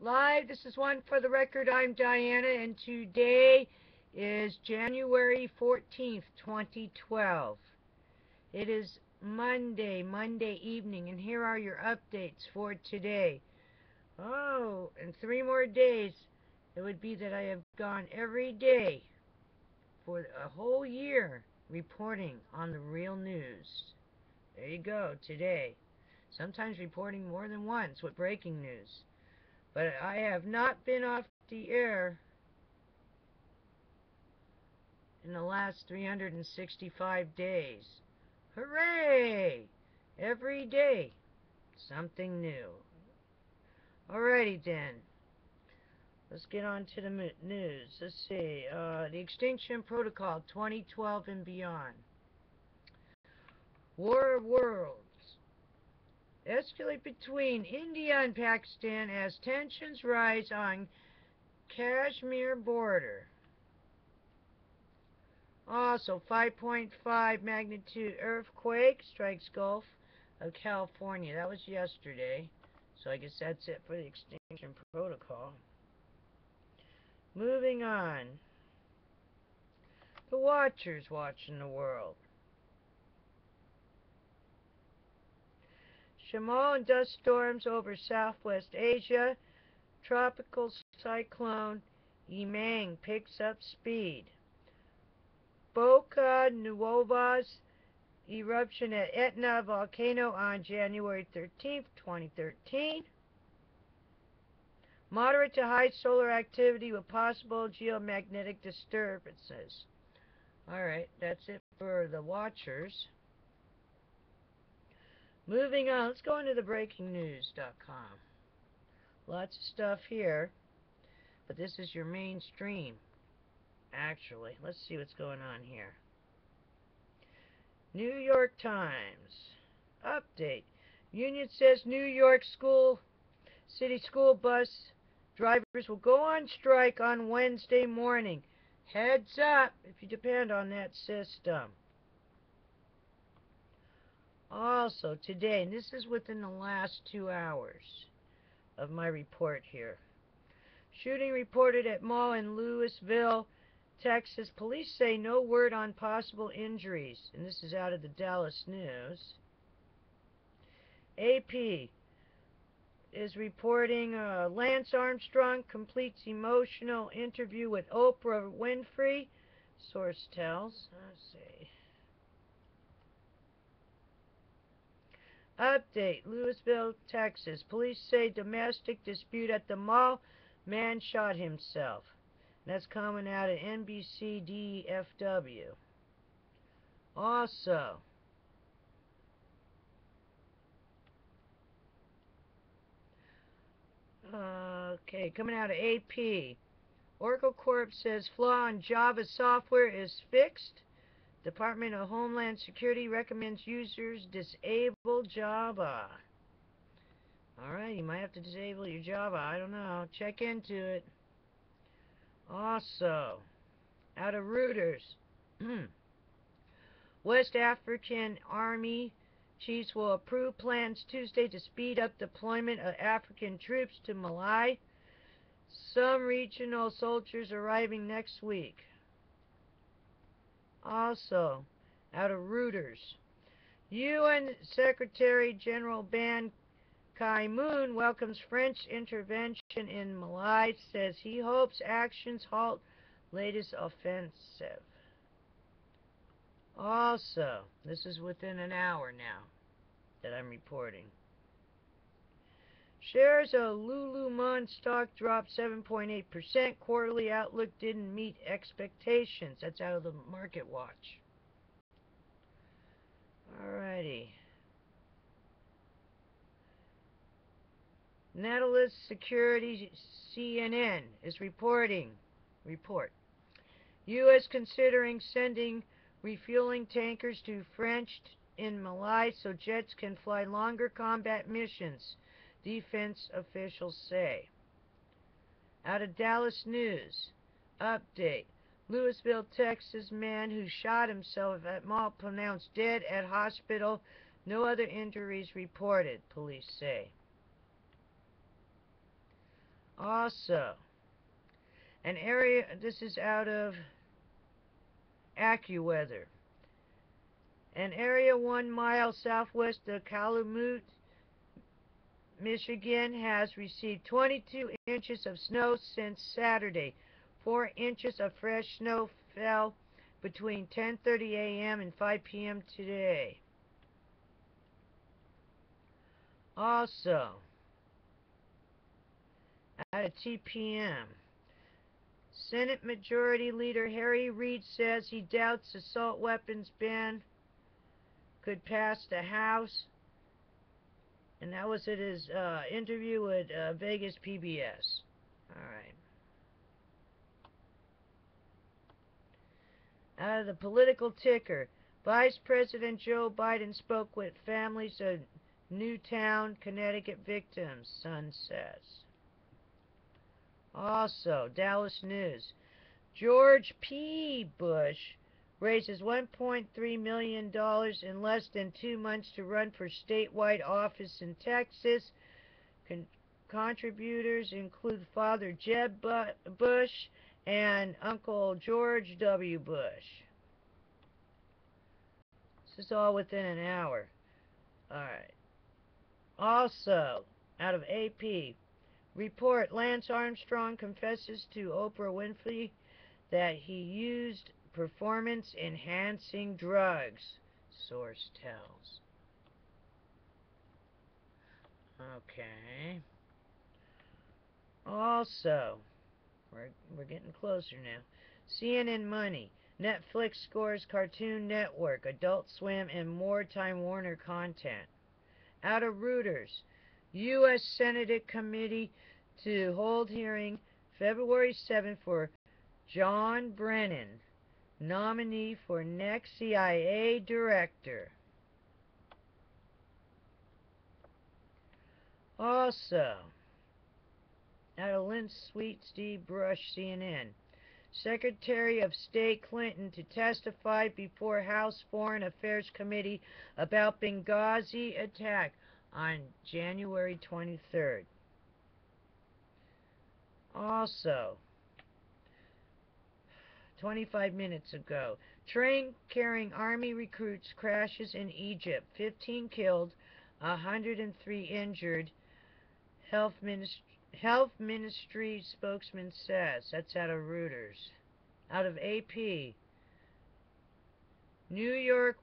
Live. This is One for the Record. I'm Diana, and today is January 14th, 2012. It is Monday evening, and here are your updates for today. Oh, in 3 more days, it would be that I have gone every day for a whole year reporting on the real news. There you go, today. Sometimes reporting more than once with breaking news. But I have not been off the air in the last 365 days. Hooray! Every day, something new. Alrighty then. Let's get on to the news. Let's see. The Extinction Protocol 2012 and beyond. War of Worlds. Escalate between India and Pakistan as tensions rise on Kashmir border. Also, 5.5 magnitude earthquake strikes Gulf of California. That was yesterday. So I guess that's it for the Extinction Protocol. Moving on. The Watchers watching the world. Shamal and dust storms over Southwest Asia. Tropical cyclone Yimang picks up speed. Boca Nuova's eruption at Etna volcano on January 13th, 2013. Moderate to high solar activity with possible geomagnetic disturbances. Alright, that's it for the Watchers. Moving on, let's go into the breakingnews.com. Lots of stuff here, but this is your mainstream, actually. Let's see what's going on here. New York Times. Update. Union says New York City school bus drivers will go on strike on Wednesday morning. Heads up if you depend on that system. Also, today, and this is within the last 2 hours of my report here. Shooting reported at mall in Louisville, Texas. Police say no word on possible injuries. And this is out of the Dallas News. AP is reporting Lance Armstrong completes emotional interview with Oprah Winfrey. Source tells. Let's see. Update, Louisville, Texas. Police say domestic dispute at the mall. Man shot himself. That's coming out of NBC DFW. Also, coming out of AP. Oracle Corp says flaw in Java software is fixed. Department of Homeland Security recommends users disable Java. Alright, you might have to disable your Java. I don't know. Check into it. Also, out of Reuters. West African Army chiefs will approve plans Tuesday to speed up deployment of African troops to Mali. Some regional soldiers arriving next week. Also, out of Reuters, UN Secretary General Ban Ki-moon welcomes French intervention in Mali, says he hopes actions halt latest offensive. Also, this is within an hour now that I'm reporting. Shares of Lululemon stock dropped 7.8%. Quarterly outlook didn't meet expectations. That's out of the Market Watch. Alrighty. Nautilus Security CNN is reporting. U.S. considering sending refueling tankers to French in Mali so jets can fly longer combat missions. Defense officials say. Out of Dallas News. Update. Louisville, Texas man who shot himself at mall pronounced dead at hospital. No other injuries reported, police say. Also, an area, this is out of AccuWeather. An area 1 mile southwest of Calumet, Michigan has received 22 inches of snow since Saturday. 4 inches of fresh snow fell between 10:30 a.m. and 5 p.m. today. Also, at a TPM, Senate Majority Leader Harry Reid says he doubts assault weapons ban could pass the House, and that was at his interview with Vegas PBS. Alright. Out of the political ticker, Vice President Joe Biden spoke with families of Newtown, Connecticut victims, Sun says. Also, Dallas News. George P. Bush raises $1.3 million in less than 2 months to run for statewide office in Texas. Contributors include Father Jeb Bush and Uncle George W. Bush. This is all within an hour. Alright. Also, out of AP, report Lance Armstrong confesses to Oprah Winfrey that he used performance-enhancing drugs, source tells. Okay. Also, we're getting closer now. CNN Money. Netflix scores Cartoon Network, Adult Swim, and more Time Warner content. Out of Reuters. U.S. Senate Committee to hold hearing February 7th for John Brennan, nominee for next CIA director. Also, out of Lynn Sweet, Steve Brush, CNN. Secretary of State Clinton to testify before House Foreign Affairs Committee about Benghazi attack on January 23rd. Also, 25 minutes ago, train carrying Army recruits crashes in Egypt. 15 killed, 103 injured. Health Ministry spokesman says. That's out of Reuters. Out of AP. New York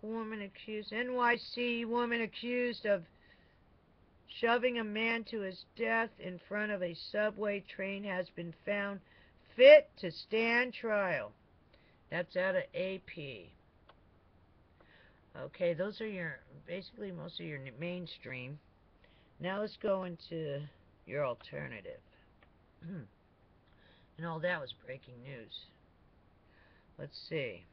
woman accused, NYC woman accused of shoving a man to his death in front of a subway train has been found fit to stand trial. That's out of AP. Okay, those are your, basically most of your mainstream. Now let's go into your alternative. And all that was breaking news. Let's see.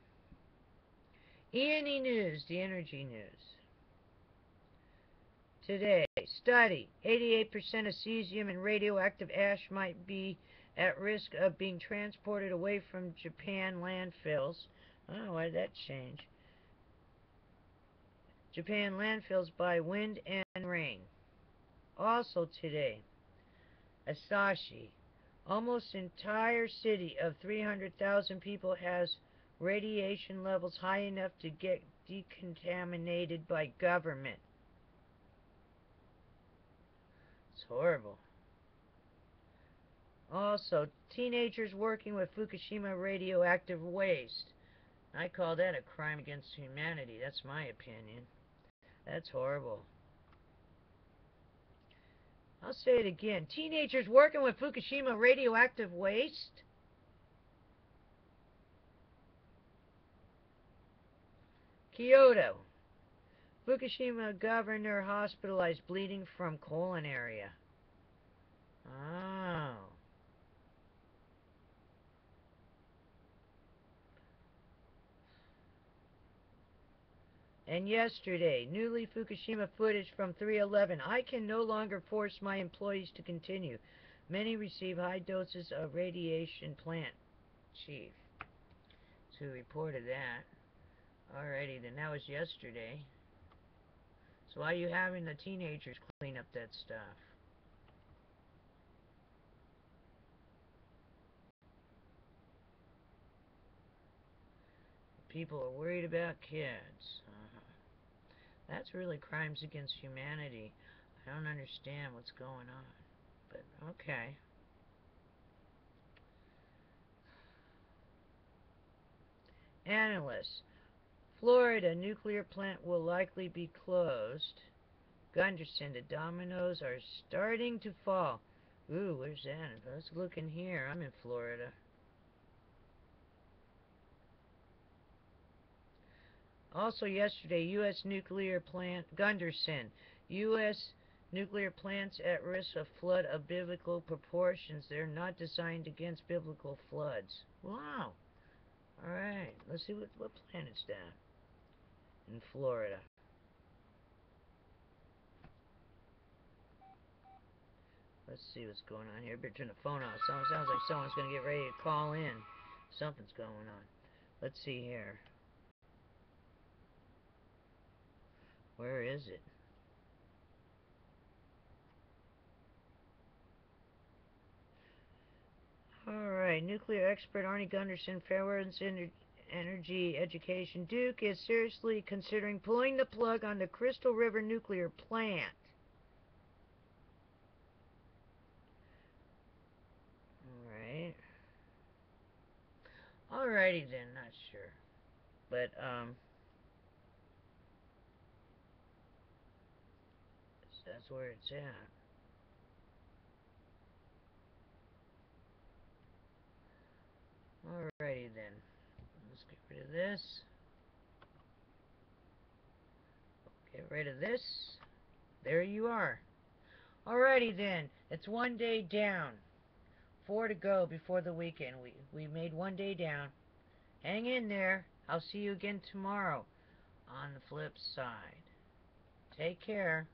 E&E News, the energy news. Today, study. 88% of cesium and radioactive ash might be at risk of being transported away from Japan landfills. Oh, why did that change? Japan landfills by wind and rain. Also today, Asahi. Almost entire city of 300,000 people has radiation levels high enough to get decontaminated by government. It's horrible. Also, teenagers working with Fukushima radioactive waste. I call that a crime against humanity. That's my opinion. That's horrible. I'll say it again. Teenagers working with Fukushima radioactive waste? Kyoto. Fukushima governor hospitalized bleeding from colon area. Oh. And yesterday, newly Fukushima footage from 3/11. I can no longer force my employees to continue. Many receive high doses of radiation, plant chief. So who reported that. Alrighty, then that was yesterday. So why are you having the teenagers clean up that stuff? People are worried about kids. That's really crimes against humanity. I don't understand what's going on. But, okay. Analysts. Florida nuclear plant will likely be closed. Gunderson, the dominoes are starting to fall. Ooh, where's that? Let's look in here. I'm in Florida. Also yesterday, U.S. nuclear plant, Gunderson, U.S. nuclear plants at risk of flood of biblical proportions. They're not designed against biblical floods. Wow. Alright, let's see what planet's that in Florida. Let's see what's going on here. Better turn the phone off. Sounds like someone's going to get ready to call in. Something's going on. Let's see here. Where is it? Alright, nuclear expert Arnie Gunderson, Fairworth's Energy Education. Duke is seriously considering pulling the plug on the Crystal River nuclear plant. Alright. Alrighty then, not sure. But, that's where it's at. Alrighty then. Let's get rid of this. Get rid of this. There you are. Alrighty then. It's one day down. 4 to go before the weekend. We made one day down. Hang in there. I'll see you again tomorrow on the flip side. Take care.